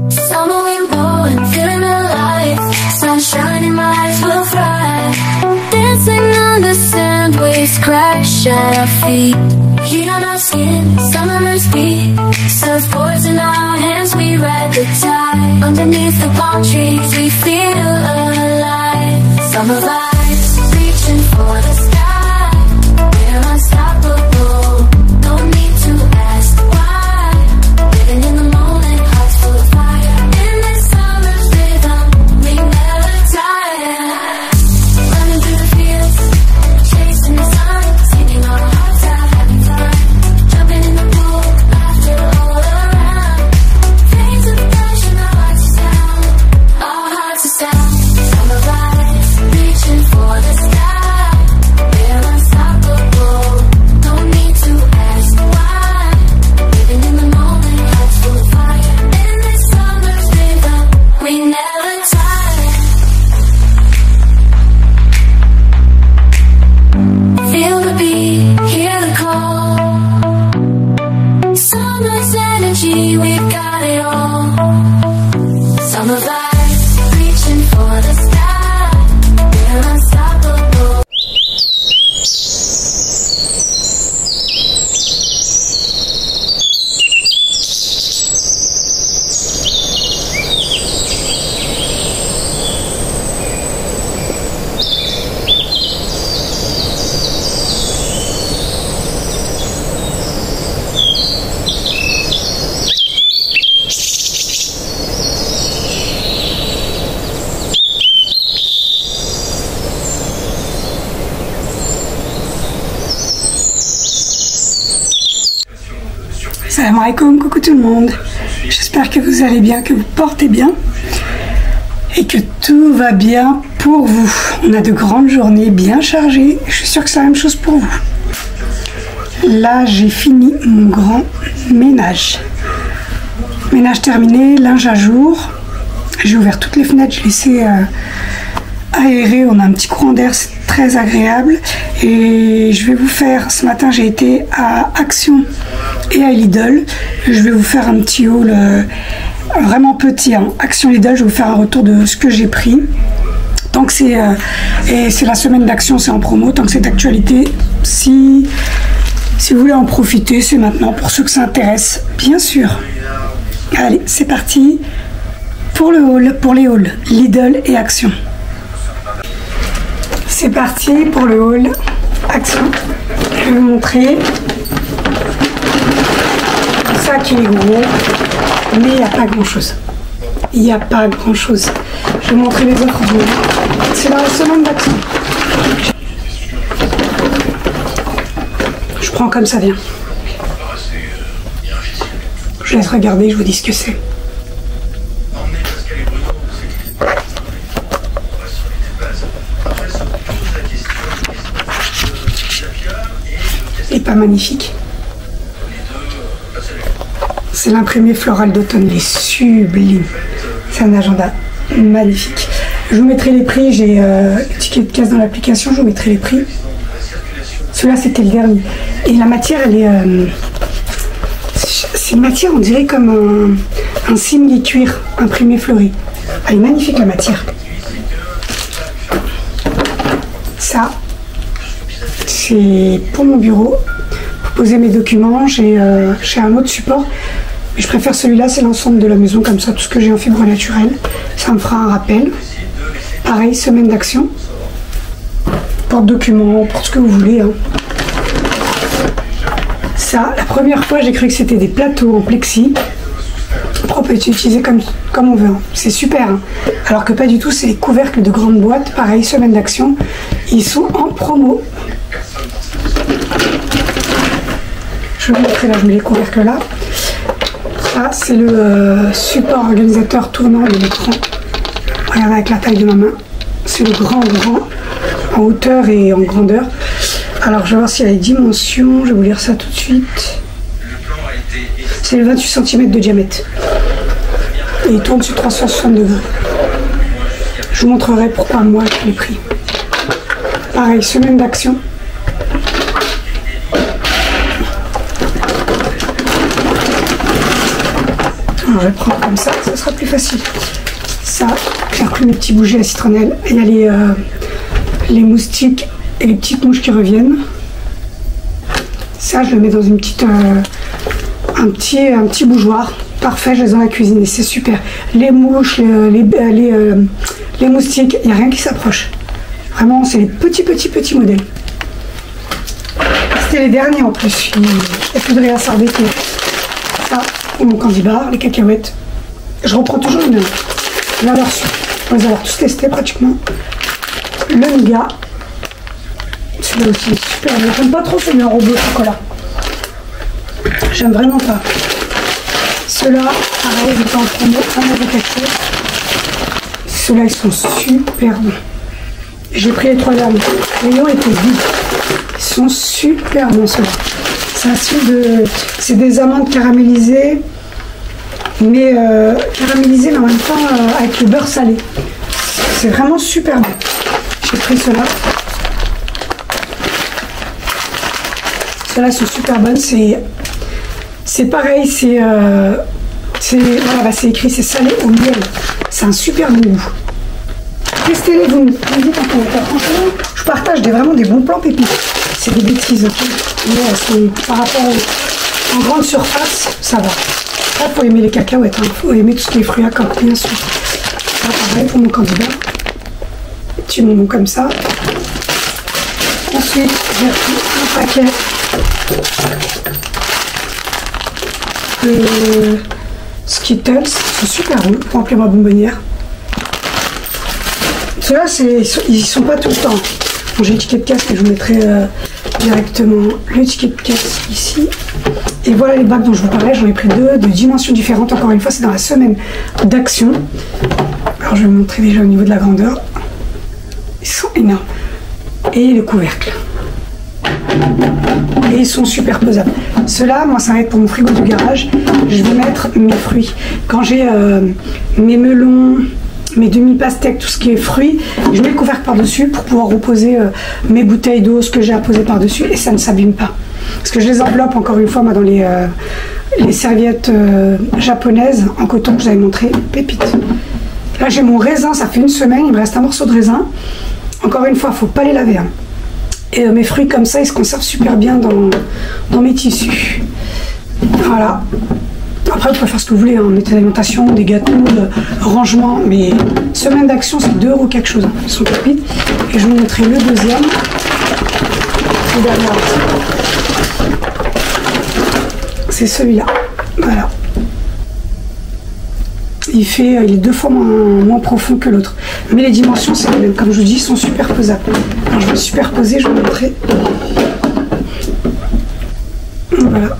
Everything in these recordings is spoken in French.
Summer wind blowing, feeling alive. Sunshine in my eyes will thrive. Dancing on the sand, waves crash at our feet. Heat on our skin, summer's beat. Surfboards in our hands, we ride the tide. Underneath the palm trees, we feel alive. Summer vibes, reaching for the sky. We're unstoppable, no need to ask why. Living in the moment, hearts full of fire. In this summer's rhythm, we never tire. Running through the fields, chasing the sun, singing our hearts out, having fun. Jumping in the pool, laughter all around. Veins of passion, our hearts are sound. Our hearts are sound. Summer vibes, reaching for the sky. We're unstoppable, no need to ask why. Living in the moment, hearts full of fire. In this summer's rhythm, we never tire. Feel the beat, hear the call. Summer's energy, we've got it all. Summer vibes, reaching for the sky. We're unstoppable. Salam alaikum, coucou tout le monde. J'espère que vous allez bien, que vous portez bien et que tout va bien pour vous. On a de grandes journées bien chargées. Je suis sûre que c'est la même chose pour vous. Là, j'ai fini mon grand ménage. Ménage terminé, linge à jour. J'ai ouvert toutes les fenêtres, j'ai laissé aérer. On a un petit courant d'air, c'est très agréable. Et je vais vous faire, ce matin j'ai été à Action et à Lidl. Je vais vous faire un petit haul vraiment petit, hein. Action Lidl, je vais vous faire un retour de ce que j'ai pris. Tant que c'est et c'est la semaine d'Action, c'est en promo, tant que c'est d'actualité, si vous voulez en profiter, c'est maintenant pour ceux que ça intéresse, bien sûr. Allez, c'est parti pour le haul, pour les hauls Lidl et Action. C'est parti pour le haul Action. Je vais vous montrer. Ça qui est gros, mais il n'y a pas grand chose. Il n'y a pas grand chose. Je vais vous montrer les offres du moment. C'est dans la semaine d'Action. Je prends comme ça vient. Je laisse regarder, je vous dis ce que c'est. Et pas magnifique. C'est l'imprimé floral d'automne, il est sublime. C'est un agenda magnifique. Je vous mettrai les prix, j'ai le ticket de caisse dans l'application, je vous mettrai les prix. Celui-là c'était le dernier. Et la matière, elle est... c'est une matière, on dirait comme un simili cuir imprimé fleuri. Elle est magnifique la matière. Ça, c'est pour mon bureau. Pour poser mes documents, j'ai un autre support. Mais je préfère celui-là, c'est l'ensemble de la maison, comme ça, tout ce que j'ai en fibre naturelle. Ça me fera un rappel. Pareil, semaine d'Action. Porte-documents, pour ce que vous voulez. Hein. Ça, la première fois, j'ai cru que c'était des plateaux en plexi. On peut être utilisé comme on veut. Hein. C'est super. Hein. Alors que pas du tout, c'est les couvercles de grandes boîtes. Pareil, semaine d'Action. Ils sont en promo. Je vais vous montrer là, je mets les couvercles là. Ça, c'est le support organisateur tournant de l'écran. Regardez avec la taille de ma main. C'est le grand en hauteur et en grandeur. Alors, je vais voir s'il y a les dimensions. Je vais vous lire ça tout de suite. C'est le 28 cm de diamètre. Et il tourne sur 360 degrés. Je vous montrerai pourquoi moi avec les prix. Pareil, semaine d'Action. Alors je vais prendre comme ça sera plus facile. Ça, j'ai repris mes petits bougies à citronnelle. Il y a les moustiques et les petites mouches qui reviennent. Ça, je le mets dans une petite, un petit bougeoir. Parfait, je les ai dans la cuisine et c'est super. Les mouches, les moustiques, il n'y a rien qui s'approche. Vraiment, c'est les petits modèles. C'était les derniers en plus. Il n'y a plus de rien à s'embêter. Ça, mon candy bar, les cacahuètes. Je reprends toujours une valeur sûre. On va les avoir tous testés pratiquement. Le nougat. Celui-là aussi est super. J'aime pas trop celui en robot au chocolat. J'aime vraiment pas. Ceux-là, pareil, j'étais en promo, on avait quelque chose. Ceux-là, ils sont super bons. J'ai pris les 3 derniers. Les rayons étaient vides. Ils sont super bons, ceux-là. C'est des amandes caramélisées, mais en même temps avec le beurre salé. C'est vraiment super bon. J'ai pris ceux-là. Ceux-là sont super bonnes. C'est pareil, voilà, c'est écrit, c'est salé au miel. C'est un super bon goût. Testez-les, vous me dites en commentaire. Franchement, je partage vraiment des bons plans pépites. C'est des bêtises, ok. Mais par rapport en grande surface, ça va. Après, il faut aimer les cacahuètes, il faut aimer tout ce qui est fruits à coque, bien sûr. Ça, pareil pour mon candidat. Petit bonbon comme ça. Ensuite, j'ai pris un paquet de Skittles. C'est super bon pour remplir ma bonbonnière. Ceux-là, ils sont pas tout le temps. Bon, j'ai l'étiquette de caisse que je vous mettrai directement le ticket de caisse ici. Et voilà les bacs dont je vous parlais. J'en ai pris 2 de dimensions différentes. Encore une fois, c'est dans la semaine d'action. Alors, je vais vous montrer déjà au niveau de la grandeur. Ils sont énormes. Et le couvercle. Et ils sont superposables. Ceux-là, moi, ça va être pour mon frigo du garage. Je vais mettre mes fruits. Quand j'ai mes melons, mes demi-pastèques, tout ce qui est fruits, je mets le couvercle par-dessus pour pouvoir reposer mes bouteilles d'eau, ce que j'ai à poser par-dessus, et ça ne s'abîme pas. Parce que je les enveloppe, encore une fois, moi, dans les serviettes japonaises en coton que j'avais montré, pépites. Là, j'ai mon raisin, ça fait 1 semaine, il me reste un morceau de raisin. Encore une fois, il ne faut pas les laver. Hein. Et mes fruits comme ça, ils se conservent super bien dans mes tissus. Voilà. Après, vous pouvez faire ce que vous voulez, hein, mettez d'alimentation, des gâteaux, rangement, mais semaine d'action, c'est 2 € quelque chose. Hein. Ils sont pépites. Et je vais vous montrer le deuxième. Le dernier article. C'est celui-là. Voilà. Il est 2 fois moins profond que l'autre. Mais les dimensions, c'est les mêmes. Comme je vous dis, ils sont superposables. Alors, je vais superposer, je vais vous montrer. Voilà.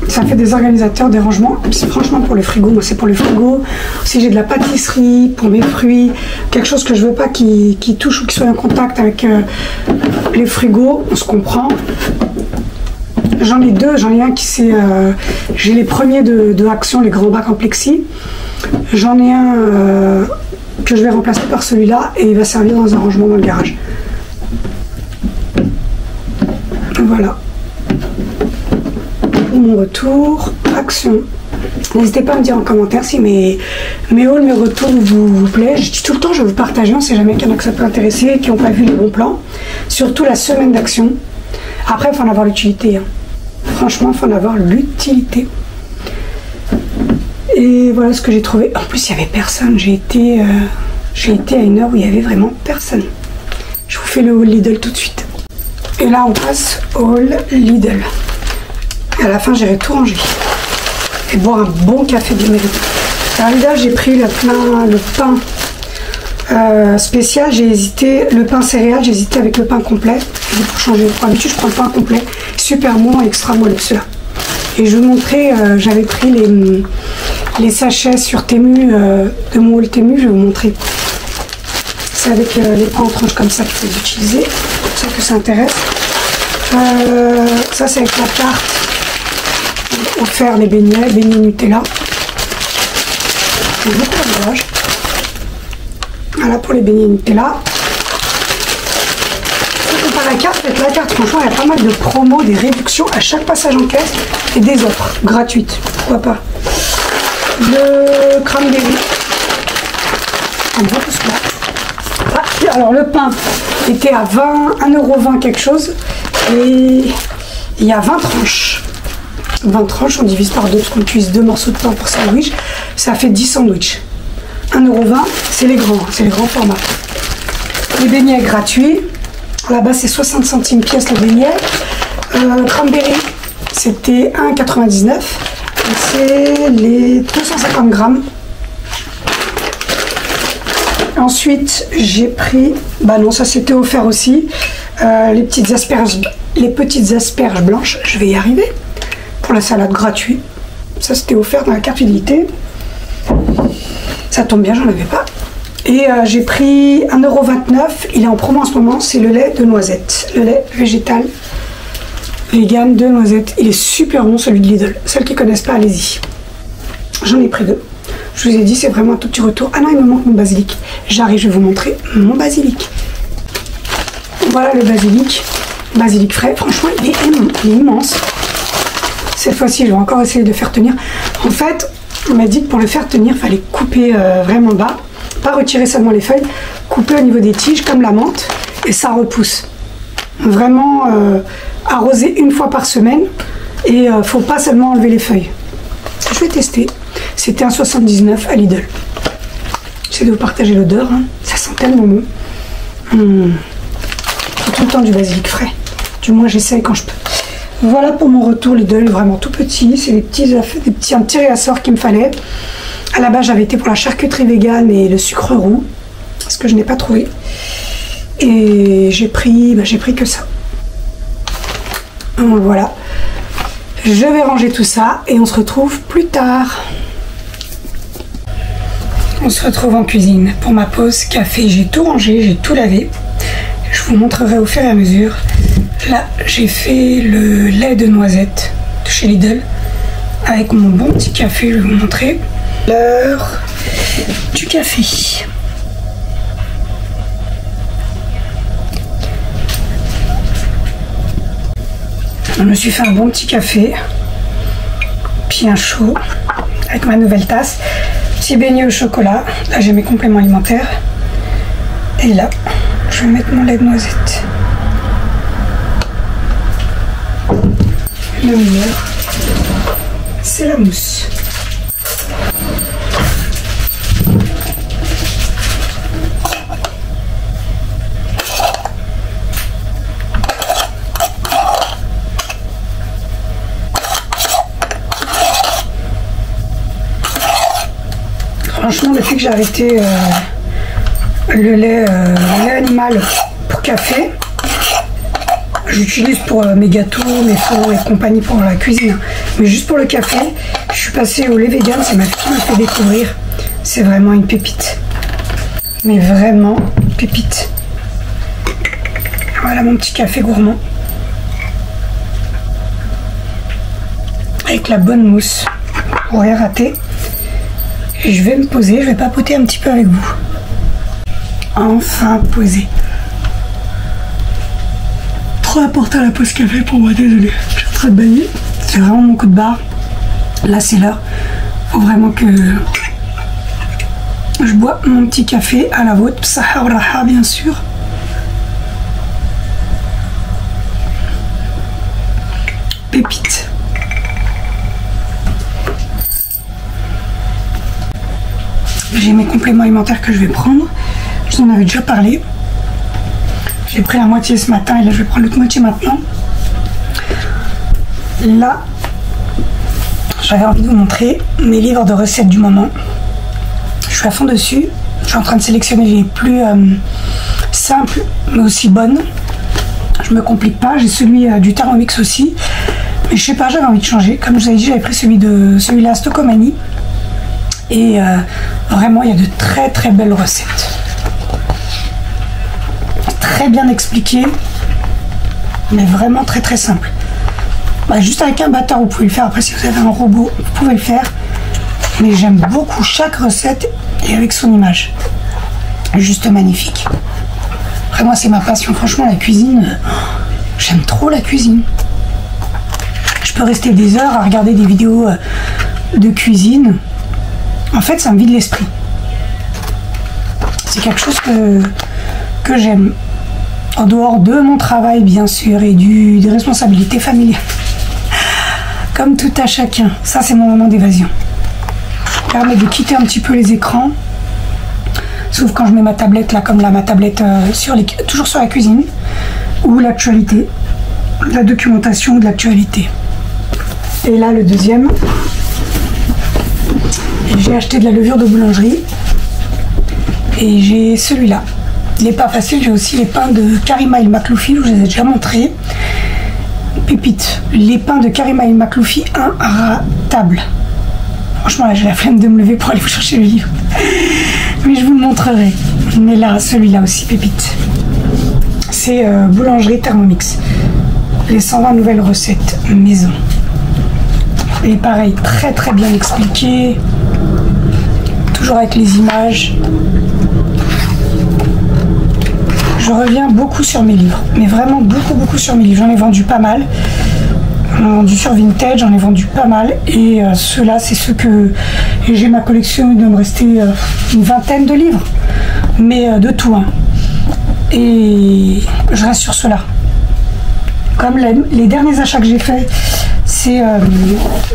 Ça fait des organisateurs, des rangements. C'est franchement pour le frigo. Moi, c'est pour le frigo. Si j'ai de la pâtisserie, pour mes fruits, quelque chose que je veux pas qui touche ou qui soit en contact avec les frigos, on se comprend. J'en ai 2. J'en ai un qui c'est... j'ai les premiers de Action, les grands bacs en plexi. J'en ai un que je vais remplacer par celui-là et il va servir dans un rangement dans le garage. Voilà. Pour mon retour, Action. N'hésitez pas à me dire en commentaire si mes hauls, mes retours vous plaisent. Je dis tout le temps, je vais vous partager, on ne sait jamais qu'il y en a que ça peut intéresser, qui n'ont pas vu les bons plans. Surtout la semaine d'Action. Après, il faut en avoir l'utilité. Hein. Franchement, il faut en avoir l'utilité. Et voilà ce que j'ai trouvé. En plus, il n'y avait personne. J'ai été à une heure où il n'y avait vraiment personne. Je vous fais le haul Lidl tout de suite. Et là, on passe au haul Lidl. Et à la fin, j'irai tout ranger. Et boire un bon café de mérite. Alors Lidl, j'ai pris le pain spécial. J'ai hésité, le pain céréales, j'ai hésité avec le pain complet. Pour changer. Pour d'habitude, je prends le pain complet. Super bon, extra moelleux celui-là. Et je vous montrais, j'avais pris les sachets sur Temu, de mon haul Temu, je vais vous montrer. C'est avec les pains en tranches comme ça qu'il faut les utiliser, pour ça que ça intéresse. Ça c'est avec la carte pour faire les beignets Nutella. C'est beaucoup d'emballage. Voilà pour les beignets Nutella. La carte, avec la carte, franchement, il y a pas mal de promos, des réductions à chaque passage en caisse et des offres gratuites. Pourquoi pas? le cranberry. Un gros pouce là. Ah, alors le pain était à 1,20 € quelque chose. Et il y a 20 tranches. 20 tranches, on divise par 2 parce qu'on utilise 2 morceaux de pain pour sandwich. Ça fait 10 sandwichs. 1,20 €, c'est les grands formats. Les beignets gratuits. Là-bas, c'est 60 centimes pièce le beignet. Cranberry, c'était 1,99 €. C'est les 250 grammes. Ensuite, j'ai pris, bah non, ça c'était offert aussi, les petites asperges blanches, je vais y arriver, pour la salade gratuite. Ça c'était offert dans la carte fidélité. Ça tombe bien, j'en avais pas. Et j'ai pris 1,29 €, il est en promo en ce moment, c'est le lait de noisette, le lait végétal vegan de noisette. Il est super bon celui de Lidl, celles qui connaissent pas, allez-y. J'en ai pris 2. Je vous ai dit, c'est vraiment un tout petit retour. Ah non, il me manque mon basilic. J'arrive, je vais vous montrer mon basilic. Voilà le basilic. Basilic frais. Franchement, il est immense. Cette fois-ci, je vais encore essayer de faire tenir. En fait, on m'a dit que pour le faire tenir, il fallait couper vraiment bas. Pas retirer seulement les feuilles. Couper au niveau des tiges, comme la menthe. Et ça repousse. Vraiment arroser une fois par semaine. Et faut pas seulement enlever les feuilles. Je vais tester. C'était 1,79 € à Lidl. J'essaie de vous partager l'odeur, hein. Ça sent tellement bon. Faut tout le temps du basilic frais. Du moins j'essaye quand je peux. Voilà pour mon retour Lidl, vraiment tout petit. C'est des petits réassorts qu'il me fallait. À la base j'avais été pour la charcuterie vegan et le sucre roux. Parce que je n'ai pas trouvé. Et j'ai pris que ça. Donc voilà. Je vais ranger tout ça et on se retrouve plus tard. On se retrouve en cuisine pour ma pause café. J'ai tout rangé, j'ai tout lavé. Je vous montrerai au fur et à mesure. Là, j'ai fait le lait de noisette de chez Lidl avec mon bon petit café. Je vais vous montrer l'heure du café. Je me suis fait un bon petit café, bien chaud, avec ma nouvelle tasse. Petit beignet au chocolat. Là, j'ai mes compléments alimentaires. Et là, je vais mettre mon lait de noisette. Le meilleur, c'est la mousse. Franchement, depuis que j'ai arrêté le lait animal pour café, j'utilise pour mes gâteaux, mes fours et compagnie pour la cuisine. Mais juste pour le café, je suis passée au lait vegan, c'est ma fille qui m'a fait découvrir. C'est vraiment une pépite. Mais vraiment une pépite. Voilà mon petit café gourmand. Avec la bonne mousse. Pour rien rater. Et je vais me poser, je vais papoter un petit peu avec vous. Enfin posé. Trop important la pause café pour moi, désolé. Je suis en train de baigner. C'est vraiment mon coup de barre. Là c'est l'heure. Faut vraiment que je bois mon petit café à la vôtre. Sahar Raha bien sûr. Pépite. J'ai mes compléments alimentaires que je vais prendre. Je vous en avais déjà parlé. J'ai pris la moitié ce matin et là je vais prendre l'autre moitié maintenant. Là, j'avais envie de vous montrer mes livres de recettes du moment. Je suis à fond dessus. Je suis en train de sélectionner les plus simples mais aussi bonnes. Je me complique pas. J'ai celui du Thermomix aussi. Mais je sais pas, j'avais envie de changer. Comme je vous avais dit, j'avais pris celui-là Stocomanie. Et vraiment, il y a de très très belles recettes. Très bien expliquées, mais vraiment très très simple. Bah, juste avec un batteur, vous pouvez le faire. Après, si vous avez un robot, vous pouvez le faire. Mais j'aime beaucoup chaque recette et avec son image. Juste magnifique. Vraiment, c'est ma passion. Franchement, la cuisine, j'aime trop la cuisine. Je peux rester des heures à regarder des vidéos de cuisine. En fait, ça me vide l'esprit. C'est quelque chose que j'aime. En dehors de mon travail, bien sûr, et des responsabilités familiales. Comme tout à chacun. Ça, c'est mon moment d'évasion. Ça permet de quitter un petit peu les écrans. Sauf quand je mets ma tablette, là, comme là, ma tablette toujours sur la cuisine. Ou l'actualité. La documentation de l'actualité. Et là, le deuxième. J'ai acheté de la levure de boulangerie. Et j'ai celui-là. Il n'est pas facile, j'ai aussi les pains de Karima El Makloufi, je vous les ai déjà montrés. Pépite, les pains de Karima El Makloufi inratables. Franchement, là, j'ai la flemme de me lever pour aller vous chercher le livre. Mais je vous le montrerai. Mais là, celui-là aussi, pépite. C'est boulangerie Thermomix. Les 120 nouvelles recettes maison. Et pareil, très très bien expliqué. Toujours avec les images. Je reviens beaucoup sur mes livres, mais vraiment beaucoup sur mes livres. J'en ai vendu pas mal. J'en ai vendu sur Vinted, j'en ai vendu pas mal. Et ceux-là, c'est ceux que j'ai ma collection. Il doit me rester une vingtaine de livres, mais de tout. Hein. Et je reste sur ceux-là. Comme les derniers achats que j'ai faits, c'est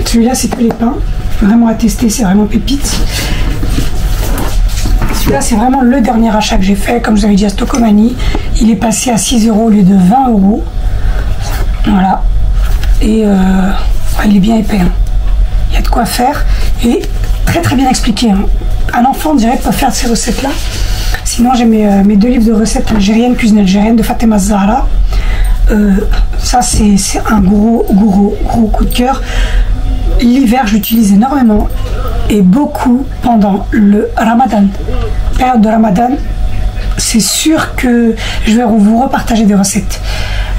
celui-là, c'est que les pains. Vraiment à tester, c'est vraiment pépite. Celui-là, c'est vraiment le dernier achat que j'ai fait. Comme je vous avais dit à Stocomanie, il est passé à 6 € au lieu de 20 €. Voilà. Et il est bien épais. Hein. Il y a de quoi faire. Et très très bien expliqué. Hein. Un enfant, on dirait, peut faire ces recettes-là. Sinon, j'ai mes 2 livres de recettes algériennes, cuisine algérienne de Fatima Zahra. Ça, c'est un gros coup de cœur. L'hiver, j'utilise énormément. Et beaucoup pendant le Ramadan. Période de Ramadan, c'est sûr que je vais vous repartager des recettes.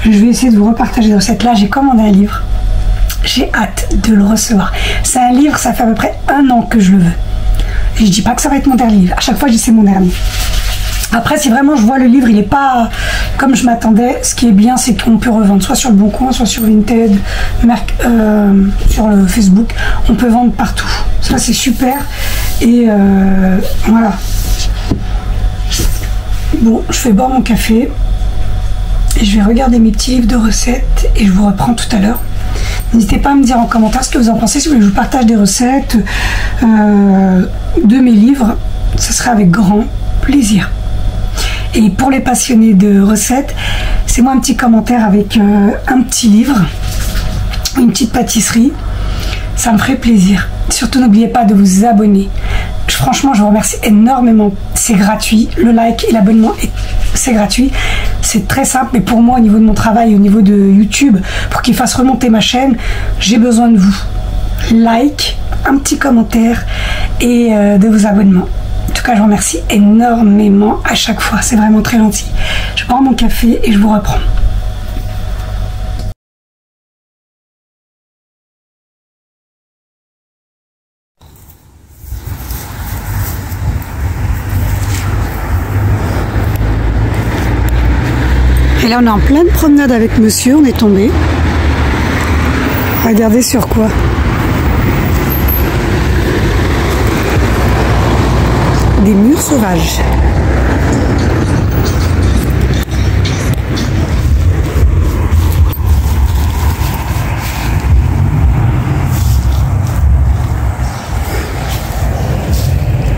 Je vais essayer de vous repartager des recettes. Là, j'ai commandé un livre. J'ai hâte de le recevoir. C'est un livre, ça fait à peu près 1 an que je le veux. Et je dis pas que ça va être mon dernier livre. À chaque fois, je dis c'est mon dernier. Après, si vraiment je vois le livre, il n'est pas comme je m'attendais, ce qui est bien, c'est qu'on peut revendre soit sur le Bon Coin, soit sur Vinted, sur le Facebook. On peut vendre partout. Ça, c'est super. Et voilà. Bon, je vais boire mon café. Et je vais regarder mes petits livres de recettes. Et je vous reprends tout à l'heure. N'hésitez pas à me dire en commentaire ce que vous en pensez. Si vous voulez que je vous partage des recettes de mes livres, ce sera avec grand plaisir. Et pour les passionnés de recettes, c'est moi un petit commentaire avec un petit livre, une petite pâtisserie. Ça me ferait plaisir. Surtout, n'oubliez pas de vous abonner. Franchement, je vous remercie énormément. C'est gratuit. Le like et l'abonnement, c'est gratuit. C'est très simple. Mais pour moi, au niveau de mon travail, au niveau de YouTube, pour qu'il fasse remonter ma chaîne, j'ai besoin de vous. Like, un petit commentaire et de vos abonnements. En tout cas, je vous remercie énormément à chaque fois. C'est vraiment très gentil. Je prends mon café et je vous reprends. Et là, on est en pleine promenade avec monsieur. On est tombé. Regardez sur quoi. Des murs sauvages.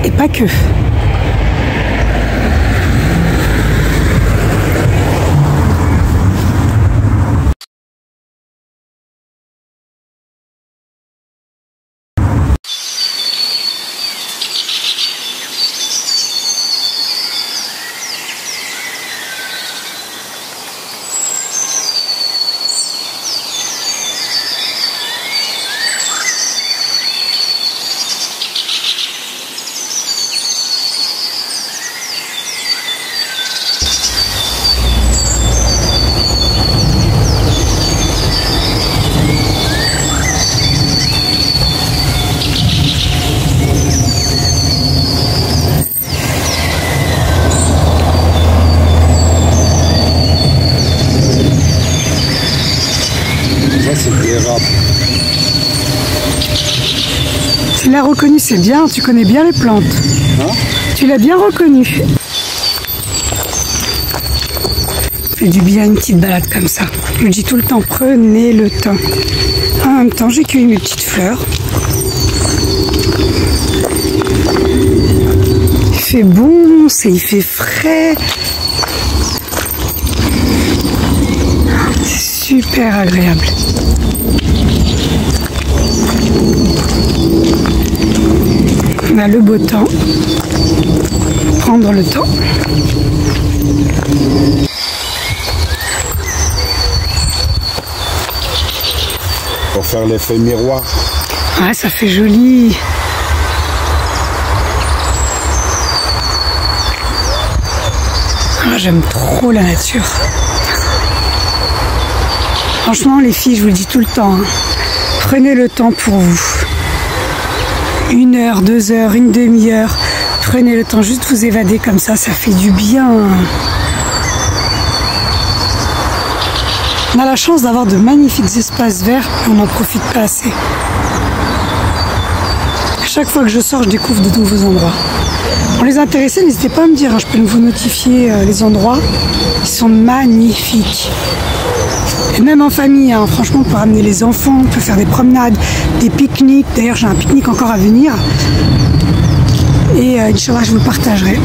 Et pas que. reconnu, c'est bien, tu connais bien les plantes. Hein? Tu l'as bien reconnu. Fait du bien une petite balade comme ça. Je me dis tout le temps, prenez le temps. En même temps, j'ai cueilli mes petites fleurs. Il fait bon, il fait frais. C'est super agréable. On a le beau temps. Prendre le temps. Pour faire l'effet miroir. Ouais, ça fait joli. Ah, j'aime trop la nature. Franchement, les filles, je vous le dis tout le temps, hein, prenez le temps pour vous. 1 heure, 2 heures, une demi-heure. Prenez le temps, juste vous évader comme ça fait du bien. On a la chance d'avoir de magnifiques espaces verts, on n'en profite pas assez. À chaque fois que je sors, je découvre de nouveaux endroits. Pour les intéressés, n'hésitez pas à me dire, hein, je peux vous notifier les endroits. Ils sont magnifiques. Et même en famille, hein, franchement, on peut ramener les enfants, on peut faire des promenades, des pique-niques. D'ailleurs, j'ai un pique-nique encore à venir. Et Inch'Allah, je vous le partagerai.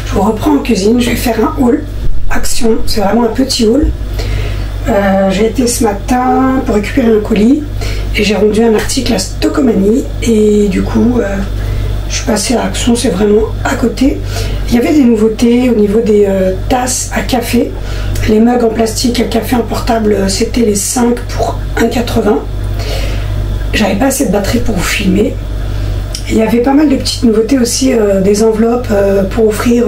Je reprends en cuisine, je vais faire un haul action, c'est vraiment un petit haul. J'ai été ce matin pour récupérer un colis et j'ai rendu un article à Stocomanie et du coup je suis passée à Action, c'est vraiment à côté. Il y avait des nouveautés au niveau des tasses à café, les mugs en plastique à café en portable, c'était les 5 pour 1,80. J'avais pas assez de batterie pour vous filmer. Il y avait pas mal de petites nouveautés aussi, des enveloppes pour offrir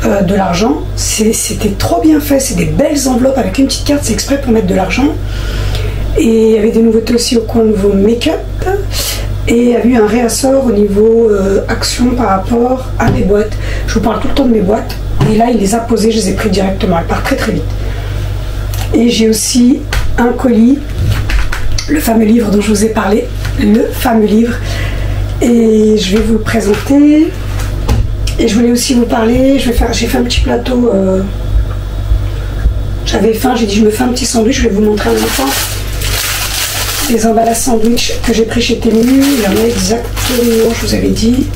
de l'argent. C'était trop bien fait, c'est des belles enveloppes avec une petite carte, c'est exprès pour mettre de l'argent. Et il y avait des nouveautés aussi au coin niveau make-up. Et il y a eu un réassort au niveau Action par rapport à mes boîtes. Je vous parle tout le temps de mes boîtes. Et là, il les a posées, je les ai pris directement. Elles partent très très vite. Et j'ai aussi un colis, le fameux livre dont je vous ai parlé. Le fameux livre. Et je vais vous le présenter. Et je voulais aussi vous parler, j'ai fait un petit plateau, j'avais faim, j'ai dit je me fais un petit sandwich, je vais vous montrer en même temps les emballages sandwich que j'ai pris chez Temu. Il y en a exactement, je vous avais dit,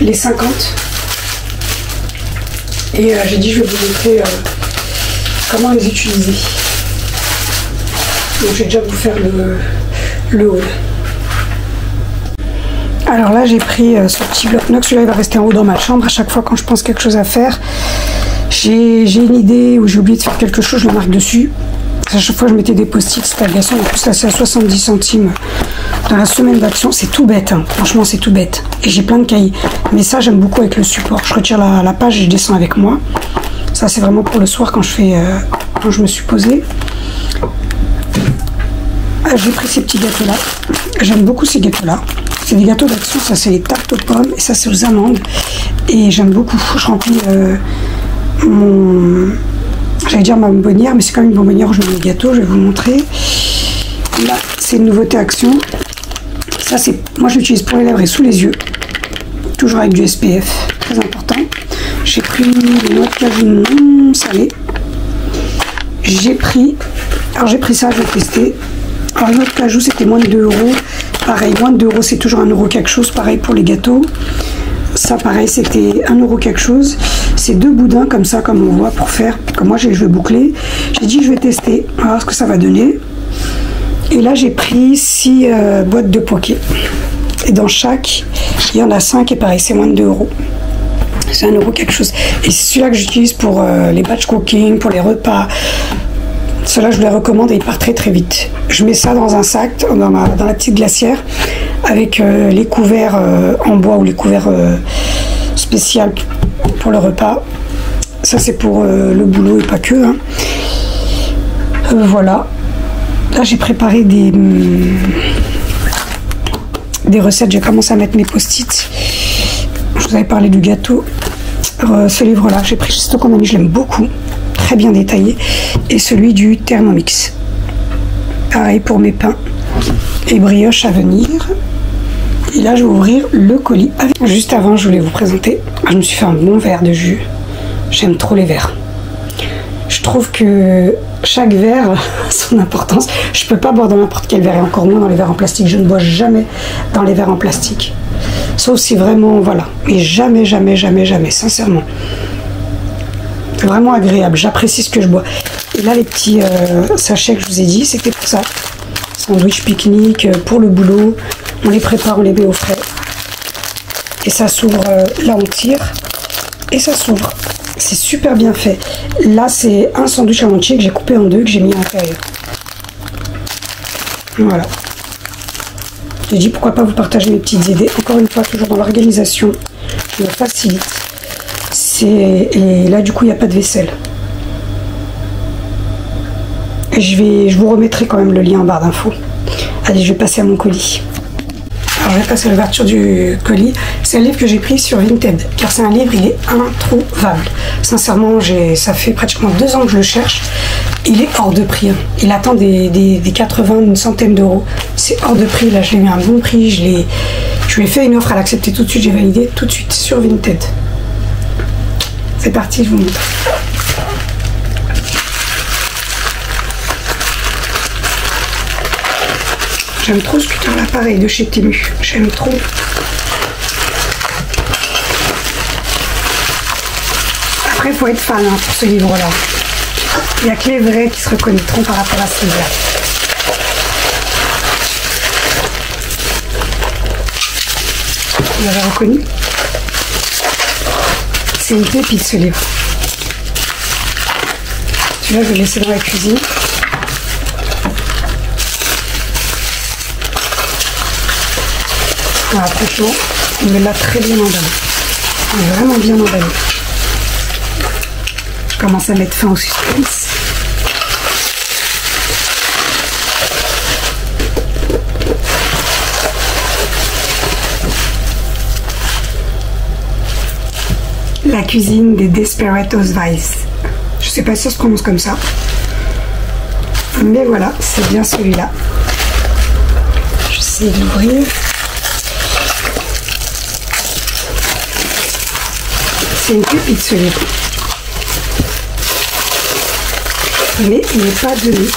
les 50. Et j'ai dit je vais vous montrer comment les utiliser. Donc je vais déjà vous faire le haul. Alors là, j'ai pris ce petit bloc-notes. Celui-là, il va rester en haut dans ma chambre. À chaque fois, quand je pense quelque chose à faire, j'ai une idée ou j'ai oublié de faire quelque chose, je le marque dessus. À chaque fois, je mettais des post-it, c'était agaçant. En plus, là, c'est à 70 centimes dans la semaine d'action. C'est tout bête, hein. Franchement, c'est tout bête. Et j'ai plein de cahiers. Mais ça, j'aime beaucoup avec le support. Je retire la page et je descends avec moi. Ça, c'est vraiment pour le soir quand je me suis posée. J'ai pris ces petits gâteaux-là. J'aime beaucoup ces gâteaux-là. C'est des gâteaux d'action, ça c'est les tartes aux pommes et ça c'est aux amandes. Et j'aime beaucoup. Je remplis j'allais dire ma bonbonnière, mais c'est quand même une bonbonnière où je mets les gâteaux. Je vais vous montrer. Là, c'est une nouveauté action. Ça, moi je l'utilise pour les lèvres et sous les yeux. Toujours avec du SPF, très important. J'ai pris les noix de cajou non salées. J'ai pris ça, je vais tester. Alors, les noix de cajou, c'était moins de 2 €. Pareil, moins de 2 €, c'est toujours 1 € quelque chose. Pareil pour les gâteaux. Ça, pareil, c'était 1 € quelque chose. C'est 2 boudins comme ça, comme on voit, pour faire. Comme moi, je vais boucler. J'ai dit, je vais tester, on va voir ce que ça va donner. Et là, j'ai pris 6 boîtes de poké. Et dans chaque, il y en a 5 et pareil, c'est moins de 2 €. C'est 1 € quelque chose. Et c'est celui-là que j'utilise pour les batch cooking, pour les repas. Ceux-là, je vous les recommande et ils partent très très vite. Je mets ça dans un sac, dans la petite glacière, avec les couverts en bois ou les couverts spéciaux pour le repas. Ça, c'est pour le boulot et pas que. Hein. Voilà. Là, j'ai préparé des recettes. J'ai commencé à mettre mes post-it. Je vous avais parlé du gâteau. Ce livre-là, j'ai pris chez Stock&Ami, je l'aime beaucoup. Très bien détaillé. Et celui du Thermomix. Pareil pour mes pains et brioches à venir. Et là, je vais ouvrir le colis. Juste avant, je voulais vous présenter. Je me suis fait un bon verre de jus. J'aime trop les verres. Je trouve que chaque verre a son importance. Je peux pas boire dans n'importe quel verre et encore moins dans les verres en plastique. Je ne bois jamais dans les verres en plastique. Sauf si vraiment, voilà. Mais jamais, jamais, jamais, jamais, sincèrement. C'est vraiment agréable. J'apprécie ce que je bois. Et là, les petits sachets que je vous ai dit, c'était pour ça. Sandwich pique-nique, pour le boulot. On les prépare, on les met au frais. Et ça s'ouvre, là on tire. Et ça s'ouvre. C'est super bien fait. Là, c'est un sandwich à entier que j'ai coupé en deux, que j'ai mis à l'intérieur. Voilà. J'ai dit pourquoi pas vous partager mes petites idées. Encore une fois, toujours dans l'organisation. Je me facilite. Et là, du coup, il n'y a pas de vaisselle. Et je vous remettrai quand même le lien en barre d'infos. Allez, je vais passer à mon colis. Alors, je vais passer à l'ouverture du colis. C'est un livre que j'ai pris sur Vinted, car c'est un livre, il est introuvable. Sincèrement, ça fait pratiquement 2 ans que je le cherche. Il est hors de prix. Hein. Il attend des 80, une centaine d'euros. C'est hors de prix. Là, je l'ai mis à un bon prix. Je lui ai fait une offre, elle a accepté tout de suite. J'ai validé tout de suite sur Vinted. C'est parti, je vous montre. J'aime trop ce scooter-là, pareil, de chez Temu. J'aime trop. Après, il faut être fan hein, pour ce livre-là. Il n'y a que les vrais qui se reconnaîtront par rapport à ce livre. Vous l'avez reconnu? C'est une pépite ce livre. Celui-là, je vais le laisser dans la cuisine. Voilà, franchement, on me l'a très bien emballé. On est vraiment bien emballé. Je commence à mettre fin au suspense. La cuisine des Desperate Housewives. Je sais pas si ça se prononce comme ça. Mais voilà, c'est bien celui-là. J'essaie de l'ouvrir. C'est une pépite ce livre. Mais il n'est pas de nuit.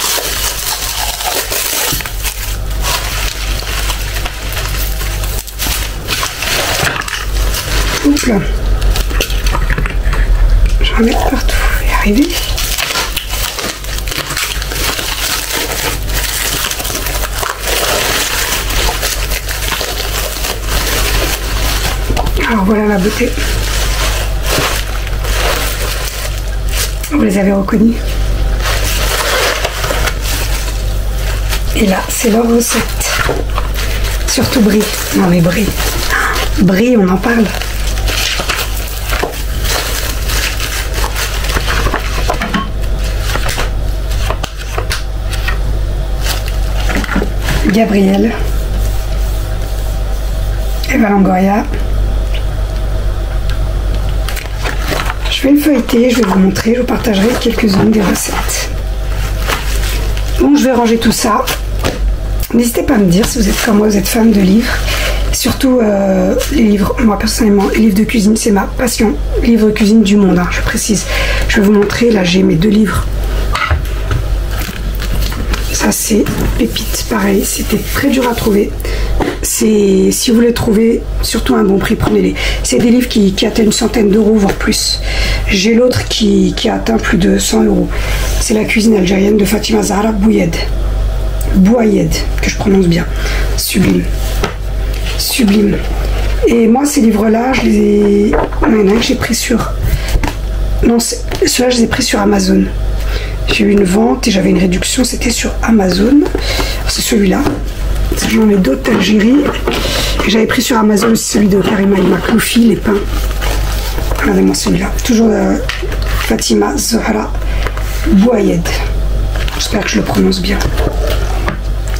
Oups là. Je vais en mettre partout. Je vais y arriver. Alors voilà la beauté. Vous les avez reconnus. Et là, c'est leur recette. Surtout Brie. Non mais Brie. Brie, on en parle. Gabriel. Eva Longoria. Je vais le feuilleter, je vais vous montrer, je vous partagerai quelques-unes des recettes. Bon, je vais ranger tout ça. N'hésitez pas à me dire si vous êtes comme moi, vous êtes fan de livres. Surtout les livres, moi personnellement, les livres de cuisine, c'est ma passion. Les livres de cuisine du monde, hein, je précise. Je vais vous montrer, là j'ai mes 2 livres. Ça c'est Pépites, pareil, c'était très dur à trouver. Si vous les trouvez, surtout à un bon prix, prenez-les. C'est des livres qui atteignent une centaine d'euros, voire plus. J'ai l'autre qui a atteint plus de 100 euros. C'est la cuisine algérienne de Fatima Zahra Bouayed. Bouayed, que je prononce bien. Sublime. Sublime. Et moi, ces livres-là, je les ai... Il y en a un que j'ai pris sur... Non, ceux-là, je les ai pris sur Amazon. J'ai eu une vente et j'avais une réduction, c'était sur Amazon. C'est celui-là. J'en ai d'autres d'Algérie. J'avais pris sur Amazon celui de Karima El Makloufi, les pains. Regardez-moi celui-là. Toujours Fatima Zahra Bouayed. J'espère que je le prononce bien.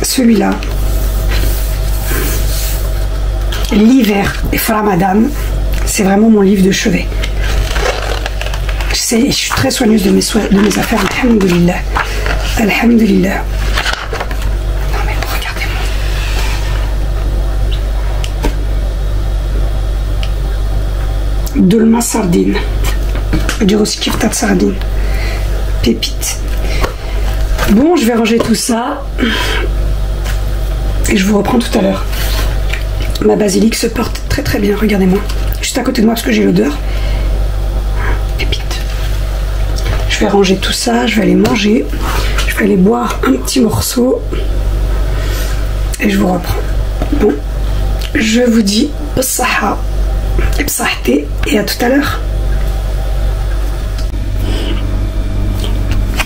Celui-là. L'hiver et Ramadan. C'est vraiment mon livre de chevet. Je suis très soigneuse de mes affaires. Alhamdulillah. Alhamdulillah. Non mais regardez-moi. Dolma sardine. On va dire aussi kifta de sardine. Pépites. Bon, je vais ranger tout ça. Et je vous reprends tout à l'heure. Ma basilic se porte très très bien. Regardez-moi. Juste à côté de moi parce que j'ai l'odeur. Pépites. Je vais ranger tout ça. Je vais aller manger. Je vais aller boire un petit morceau. Et je vous reprends. Bon. Je vous dis B'saha. B'sahté. Et à tout à l'heure.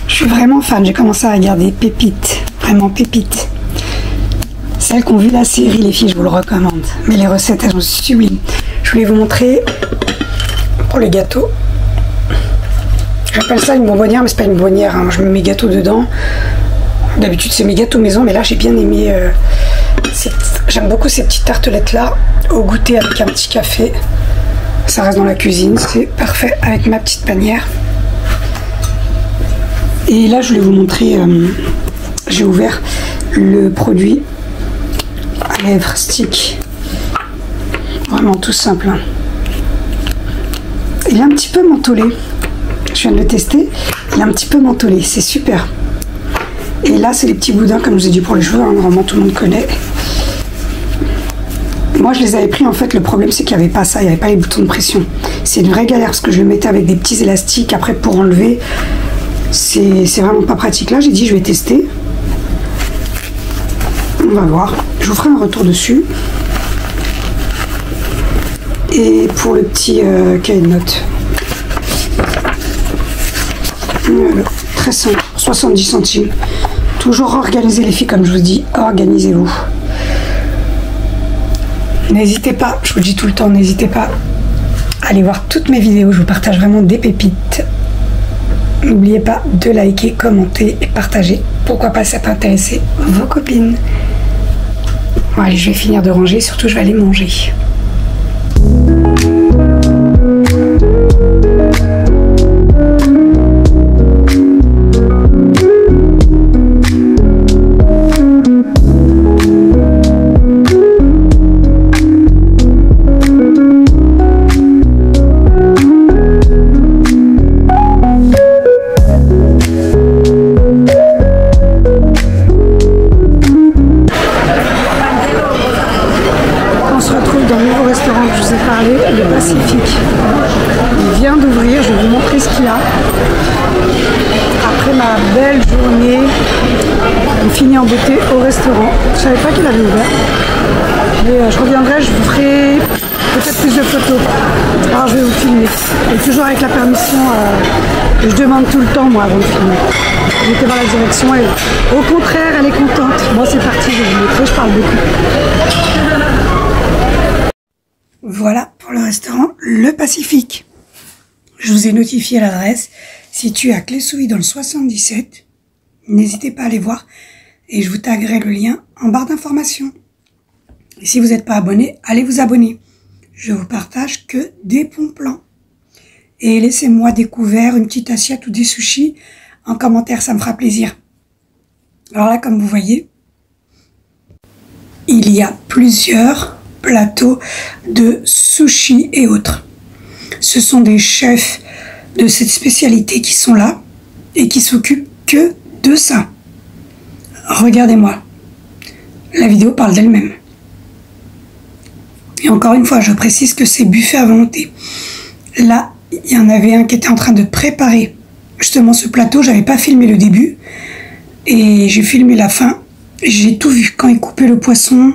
Je suis vraiment fan. J'ai commencé à regarder Pépites. Vraiment Pépites. Celles qui ont vu la série, les filles, je vous le recommande. Mais les recettes, elles sont sublimes. Je voulais vous montrer pour les gâteaux. J'appelle ça une bonbonnière, mais c'est pas une bonbonnière. Hein. Je mets mes gâteaux dedans. D'habitude, c'est mes gâteaux maison, mais là, j'ai bien aimé. J'aime beaucoup ces petites tartelettes-là. Au goûter avec un petit café. Ça reste dans la cuisine. C'est parfait avec ma petite panière. Et là, je voulais vous montrer. J'ai ouvert le produit à lèvres stick. Vraiment tout simple. Hein. Il est un petit peu mentholé. Je viens de le tester. Il est un petit peu mentholé. C'est super. Et là, c'est les petits boudins, comme je vous ai dit, pour les cheveux. Hein. Normalement, tout le monde connaît. Moi, je les avais pris. En fait, le problème, c'est qu'il n'y avait pas ça. Il n'y avait pas les boutons de pression. C'est une vraie galère parce que je le mettais avec des petits élastiques. Après, pour enlever, c'est vraiment pas pratique. Là, j'ai dit, je vais tester. On va voir. Je vous ferai un retour dessus. Et pour le petit cahier de notes. Voilà. Très simple. 70 centimes. Toujours organiser les filles, comme je vous dis. Organisez-vous. N'hésitez pas, je vous le dis tout le temps, n'hésitez pas à aller voir toutes mes vidéos. Je vous partage vraiment des pépites. N'oubliez pas de liker, commenter et partager. Pourquoi pas, ça peut intéresser vos copines. Bon, allez, je vais finir de ranger, surtout je vais aller manger. Fini en beauté au restaurant. Je savais pas qu'il avait ouvert. Mais je reviendrai, je vous ferai peut-être plus de photos. Alors je vais vous filmer. Et toujours avec la permission, je demande tout le temps moi avant de filmer. J'étais dans la direction et au contraire elle est contente. Bon c'est parti, je vais vous montrer, je parle beaucoup. Voilà pour le restaurant Le Pacifique. Je vous ai notifié l'adresse, située à Clé-Souilly dans le 77. N'hésitez pas à aller voir et je vous taguerai le lien en barre d'informations. Et si vous n'êtes pas abonné, allez vous abonner. Je vous partage que des bons plans. Et laissez-moi découvrir une petite assiette ou des sushis en commentaire, ça me fera plaisir. Alors là, comme vous voyez, il y a plusieurs plateaux de sushis et autres. Ce sont des chefs de cette spécialité qui sont là et qui s'occupent que de ça. Regardez-moi. La vidéo parle d'elle-même. Et encore une fois, je précise que c'est buffet à volonté. Là, il y en avait un qui était en train de préparer justement ce plateau. J'avais pas filmé le début et j'ai filmé la fin. J'ai tout vu quand il coupait le poisson,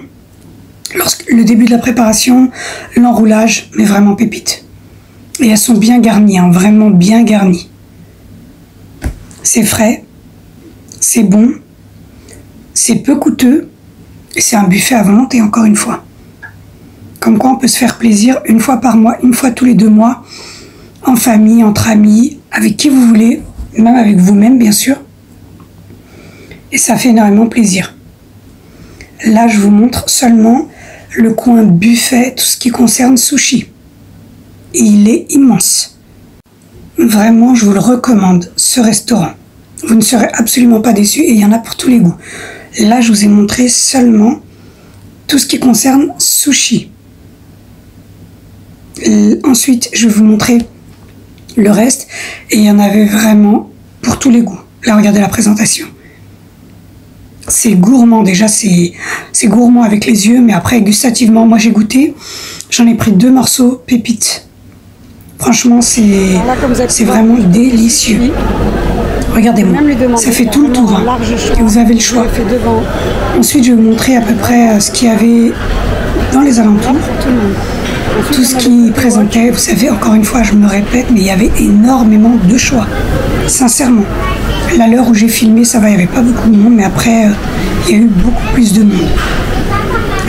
le début de la préparation, l'enroulage, mais vraiment pépite. Et elles sont bien garnies, hein, vraiment bien garnies. C'est frais, c'est bon, c'est peu coûteux et c'est un buffet à volonté encore une fois. Comme quoi on peut se faire plaisir une fois par mois, une fois tous les 2 mois, en famille, entre amis, avec qui vous voulez, même avec vous-même bien sûr. Et ça fait énormément plaisir. Là je vous montre seulement le coin buffet, tout ce qui concerne sushi. Et il est immense. Vraiment je vous le recommande, ce restaurant. Vous ne serez absolument pas déçus et il y en a pour tous les goûts. Là je vous ai montré seulement tout ce qui concerne sushi. Ensuite, je vais vous montrer le reste. Et il y en avait vraiment pour tous les goûts. Là, regardez la présentation. C'est gourmand. Déjà, c'est gourmand avec les yeux. Mais après, gustativement, moi, j'ai goûté. J'en ai pris 2 morceaux pépites. Franchement, c'est vraiment délicieux. Regardez-moi. Ça fait tout le tour. Hein. Et vous avez le choix. Ensuite, je vais vous montrer à peu près ce qu'il y avait dans les alentours. Tout ce qui présentait, vous savez, encore une fois, je me répète, mais il y avait énormément de choix. Sincèrement. À l'heure où j'ai filmé, ça va, il n'y avait pas beaucoup de monde, mais après, il y a eu beaucoup plus de monde.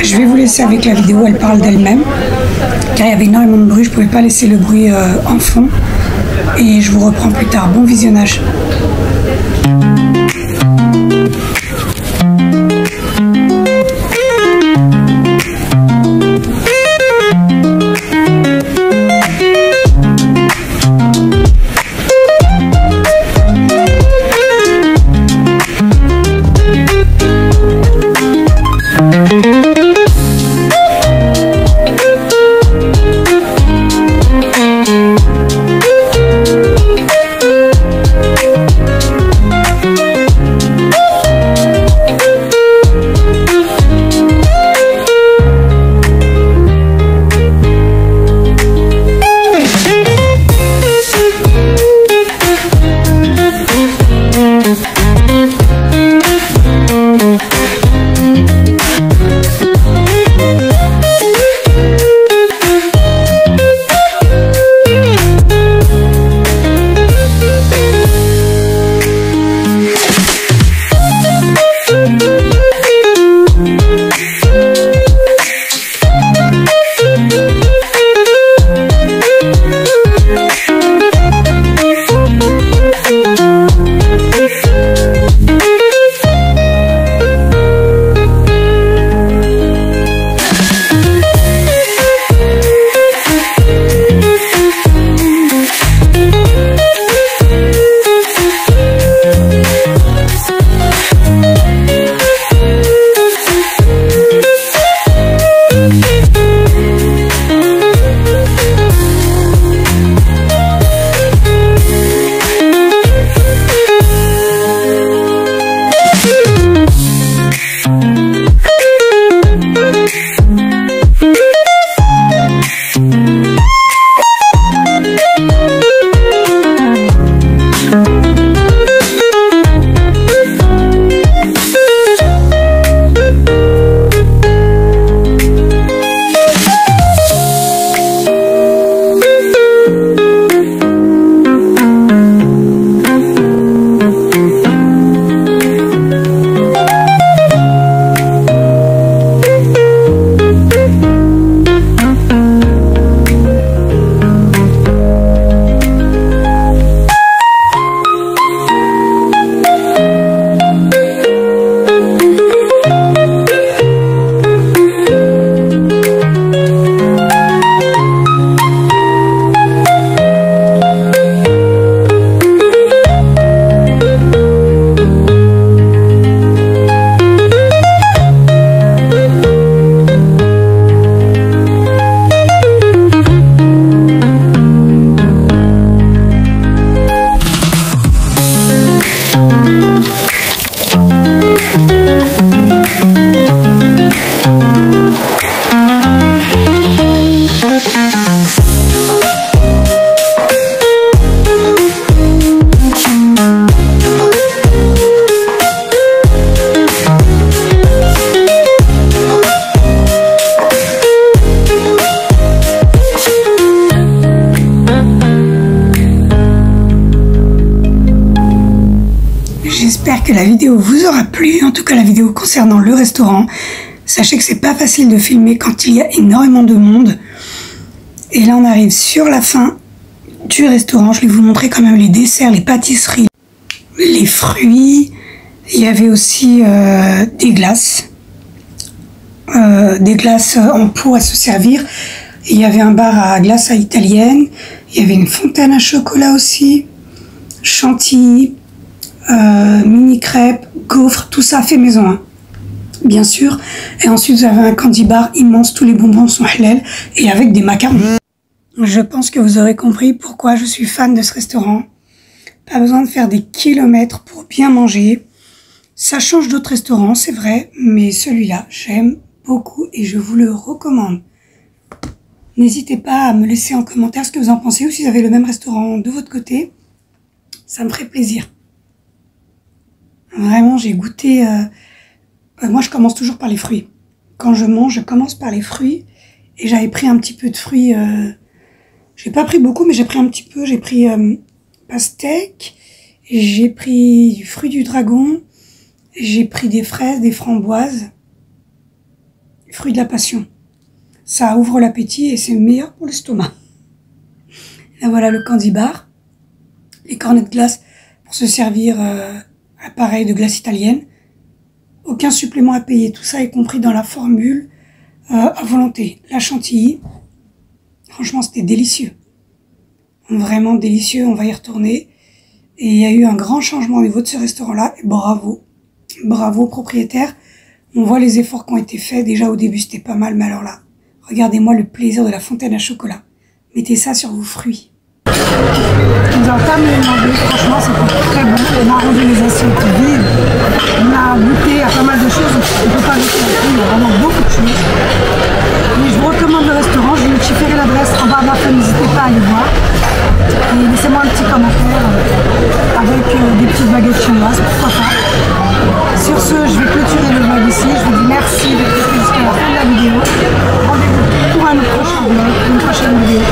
Je vais vous laisser avec la vidéo, elle parle d'elle-même, car il y avait énormément de bruit, je ne pouvais pas laisser le bruit en fond. Et je vous reprends plus tard. Bon visionnage. J'espère que la vidéo vous aura plu, en tout cas la vidéo concernant le restaurant. Sachez que c'est pas facile de filmer quand il y a énormément de monde. Et là on arrive sur la fin du restaurant. Je vais vous montrer quand même les desserts, les pâtisseries, les fruits. Il y avait aussi des glaces en pot à se servir. Il y avait un bar à glace à italienne. Il y avait une fontaine à chocolat aussi, chantilly, mini crêpes, gaufres, tout ça fait maison, hein, bien sûr. Et ensuite vous avez un candy bar immense, tous les bonbons sont halal et avec des macarons. Je pense que vous aurez compris pourquoi je suis fan de ce restaurant. Pas besoin de faire des kilomètres pour bien manger. Ça change d'autres restaurants, c'est vrai, mais celui-là, j'aime beaucoup et je vous le recommande. N'hésitez pas à me laisser en commentaire ce que vous en pensez ou si vous avez le même restaurant de votre côté. Ça me ferait plaisir. Vraiment, j'ai goûté... moi, je commence toujours par les fruits. Quand je mange, je commence par les fruits. Et j'avais pris un petit peu de fruits... j'ai pas pris beaucoup, mais j'ai pris un petit peu. J'ai pris pastèque. J'ai pris du fruit du dragon. J'ai pris des fraises, des framboises. Fruits de la passion. Ça ouvre l'appétit et c'est meilleur pour l'estomac. Là, voilà le candy bar. Les cornets de glace pour se servir appareil de glace italienne. Aucun supplément à payer. Tout ça est compris dans la formule à volonté. La chantilly. Franchement, c'était délicieux. Vraiment délicieux. On va y retourner. Et il y a eu un grand changement au niveau de ce restaurant-là. Et bravo. Bravo, propriétaire. On voit les efforts qui ont été faits. Déjà, au début, c'était pas mal. Mais alors là, regardez-moi le plaisir de la fontaine à chocolat. Mettez ça sur vos fruits. Nous avons terminé de manger. Franchement, c'était très bon. On a rendu les assiettes vides. On a goûté à pas mal de choses. On ne peut pas goûter à tout. Il y a vraiment beaucoup de choses. Mais je vous recommande le restaurant. Je vais vous chifferer l'adresse en bas de la fenêtre. N'hésitez pas à aller voir. Et laissez-moi un petit commentaire avec des petites baguettes chinoises. Pourquoi pas. Sur ce, je vais clôturer le vlog ici. Je vous dis merci d'être resté jusqu'à la fin de la vidéo. Rendez-vous pour un autre prochain vlog, une prochaine vidéo.